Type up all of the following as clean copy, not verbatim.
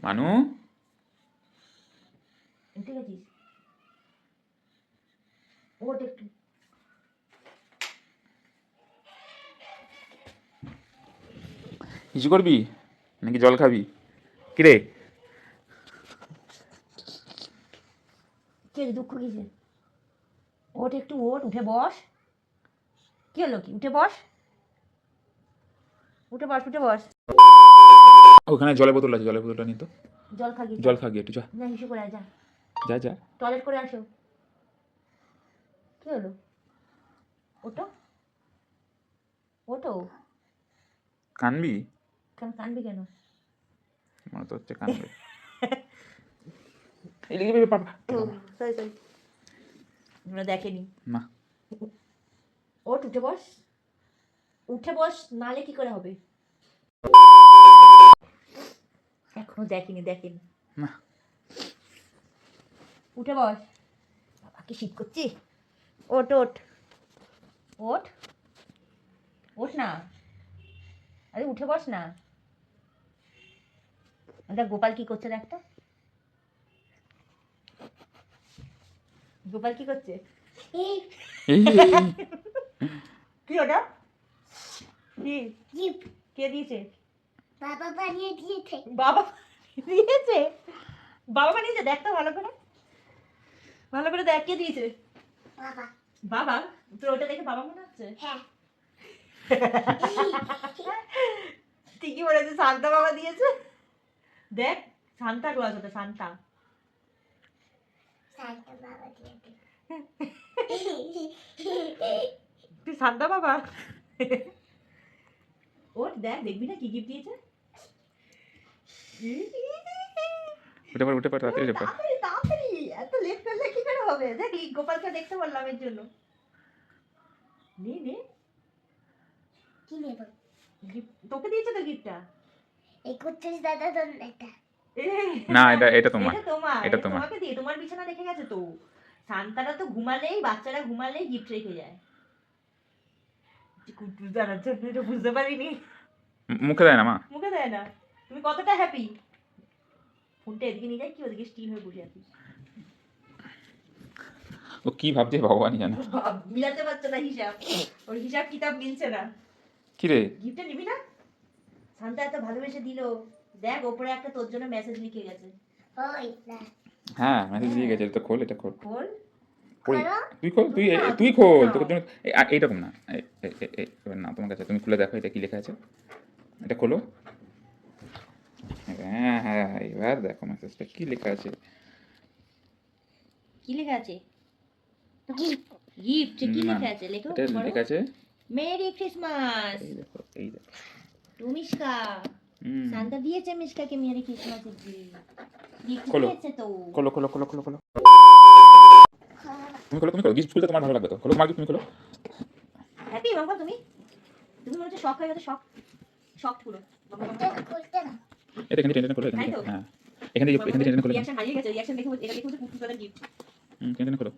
মানু উঠে গেছিস? ওঠ একটু। কিছু করবি নাকি জল খাবি? কিরে কে দুঃখ কিসে? ওঠ একটু, ওঠ, উঠে বস। কি হলো কি? উঠে বস, উঠে বস, উঠে বস। ওখানে জলের বোতল আছে, জলের বোতলটা নিত। জল খাগি, জল খাগি একটু, যা না হিসু করে আয়, যা যা যা। টয়লেট করে আসো। কি হলো? ওঠো, ওঠো। কানবি? কেন কানবি কেন? মনে তো হচ্ছে কানবে। এই বাবা, সরি সরি, আমরা দেখেনি। না ওঠ, উঠে বস, উঠে বস, নালে কি করে হবে? এখনো দেখেনি, দেখেনি। না উঠে বস। বাবাকে শীত করছি। ওঠ, ওঠ, ওঠ, ওঠ না। আরে উঠে বস না। দেখ গোপাল কি করছে, দেখ তো। গোপাল কি করছে? এই কি ওটা? কি গিফট? কে দিয়েছে? বাবা বানিয়ে দিয়েছে। বাবা দিয়েছে? বাবা বানিয়েছে? দেখ তো ভালো করে, ভালো করে দেখ কে দিয়েছে। বাবা। বাবা? তোর ওটা দেখে বাবা মনে হচ্ছে? হ্যাঁ। ঠিকই বলেছে, শান্তা বাবা দিয়েছে। দেখ, শান্তা ক্লজ ওটা, শান্তা। সান্তা বাবা দিয়েছে। তুই শান্তা বাবা? ওর দেখ, দেখবি না কি গিফট দিয়েছে। উঠে পড়, উঠে পড়, তাড়াতাড়ি উঠে পড়। তাড়াতাড়ি তাড়াতাড়ি, এত লেট করলে কি করে হবে? দেখ গোপালকে দেখতে বললাম এর জন্য। নে নে, কি নেব? তোকে দিয়েছে তো গিফটটা। এই করছিস দাদা তোর এটা। না এটা তোমার, এটা তোমার, এটা এটা তোমার। তোমাকে দিয়ে, তোমার বিছানা রেখে গেছে তো। শান্তারা তো ঘুমালেই, বাচ্চারা ঘুমালেই গিফট রেখে যায়। কুটুস জানার জন্য এটা বুঝতে পারিনি। মুখে দেয় না মা। মুখে দেয় না। তুমি কতটা হ্যাপি? ফোনটা এদিকে নিয়ে যাই কি ওদিকে স্টিল হয়ে বসে আছিস? ও কি ভাবছে ভগবানই জানে। মিলাতে পারছে না হিসাব, ওর হিসাব কিতাব মিলছে না। কিরে গিফটটা নিবি না? শান্তা এত ভালোবেসে দিল। দেখ ওপরে একটা তোর জন্য মেসেজ লিখে গেছে। ওই না। হ্যাঁ মেসেজ দিয়ে গেছে, এটা খোল, এটা খোল। খোল। পড়ি। করো। তুই খোল, তুই তুমি নাও, তুই তুমি খোল, নাও। তোকে তুমি এইরকম না, এবার না তোমার কাছে, তুমি খুলে দেখো এটা কি লেখা আছে। এটা খোলো। হ্যাঁ হ্যাঁ, এবার দেখো মেসেজটা কি লেখা আছে। কি লেখা আছে? গিফট কি না, লেখা আছে? লেখো, এটা পড়ো। লেখা আছে, মেরি ক্রিসমাস এই দেখো, এই দেখো। টু মিশকা। হুম। শান্তা দিয়েছে মিশকাকে মেরি ক্রিসমাসের গিফট। গিফট খোলো। দিয়েছে তো। খোলো খোলো খোলো খোলো খোলো। তুমি খোলো, তুমি খোলো, গিফট খুলতে তোমার ভালো লাগবে তো। খোলো তোমার গিফট, তুমি খোলো। হ্যাপি বাবা তুমি? তুমি মনে হচ্ছে শখ হয়ে গেছে, শখ, শখ পুরো। এটা খুলতে না। এটা এখান থেকে টেনে খোলো, এখান তাই থেকে, তো? হ্যাঁ এখান থেকে টেনে খোলো। রিঅ্যাকশন হারিয়ে গেছে, রিঅ্যাকশন দেখে এটা দেখে কুকুর দাদার গিফট। টেনে খোলো।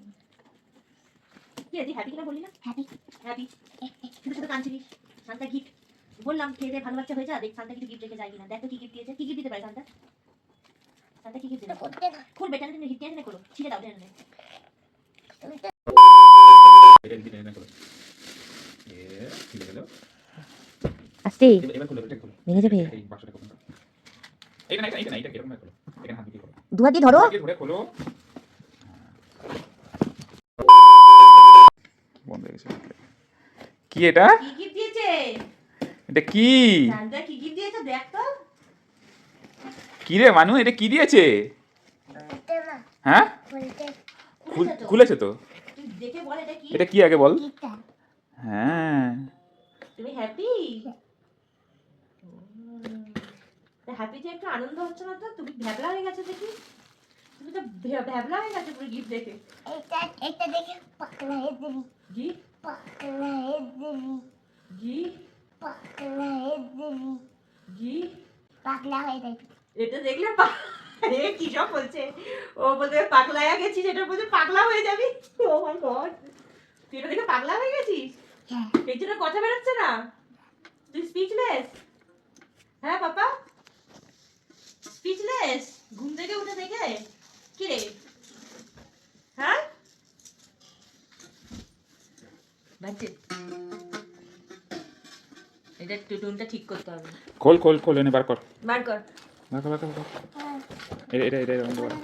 কি আছে হ্যাপি কিনা বললি না? হ্যাপি। হ্যাপি। শুধু শুধু কাঁদছিলিস। শান্তা গিফট বললাম, খেয়ে দিয়ে ভালো বাচ্চা হয়ে যা, দেখ শান্তা কিছু গিফট রেখে যায় কিনা। দেখ তো কি গিফট দিয়েছে, কি গিফট দিতে পারে শান্তা? শান্তা কি গিফট এটা দিতে? করতে না। খুলবে, টেনে টেনে গিফট টেনে করো, ছিঁড়ে দাও, টেনে টেনে। খুলতে। এটা এদিকে টেনে খোলো। খুলে গেল। আস্তে এবার খোলো, এটা খোলো। ভেঙে যাবে। এই বাক্সটা খোলো। এটা না, এটা এরকম খোলো। এখানে হাত দিয়ে খোলো। দু হাত দিয়ে ধরো। দিয়ে ধরে খোলো। বন্ধ হয়ে গেছে। কি এটা? কি গিফট দিয়েছে? এটা কি? শান্তা কি গিফট দিয়েছে দেখ তো। কি রে মানু, এটা কি দিয়েছে? খুলতে না। হ্যাঁ খুলতে। খুলেছে তো। তুই দেখে বল এটা কি? এটা কি আগে বল। কিটা। হ্যাঁ, হ্যাঁ তুমি হ্যাপি? হ্যাপিতে একটু আনন্দ হচ্ছে না তো? তুমি ভ্যাবলা হয়ে গেছো দেখি, তুমি তো ভ্যাবলা হয়ে গেছো পুরো গিফট দেখে। এটা এটা দেখে পাগলা হয়ে দিবি। জি পাগলা হয়ে দিবি। জি পাগলা হয়ে দিবি। জি, পাগলা হয়ে যাবি। এটা দেখলে এ কি সব বলছে? ও বলতে পাগলায়া গেছিস, এটা বলছে পাগলা হয়ে যাবি। ও মাই গড, তুই এটা দেখে পাগলা হয়ে গেছিস? হ্যাঁ। এই জন্য কথা বেরোচ্ছে না, তুই স্পিচলেস? হ্যাঁ পাপা, স্পিচলেস? কি রে হ্যাঁ বাজে এটা টুটুনটা ঠিক করতে হবে খোল খোল খোল এনে বার কর বার কর বার কর বার কর, বার কর। এটা এটা এটা এরকম করে।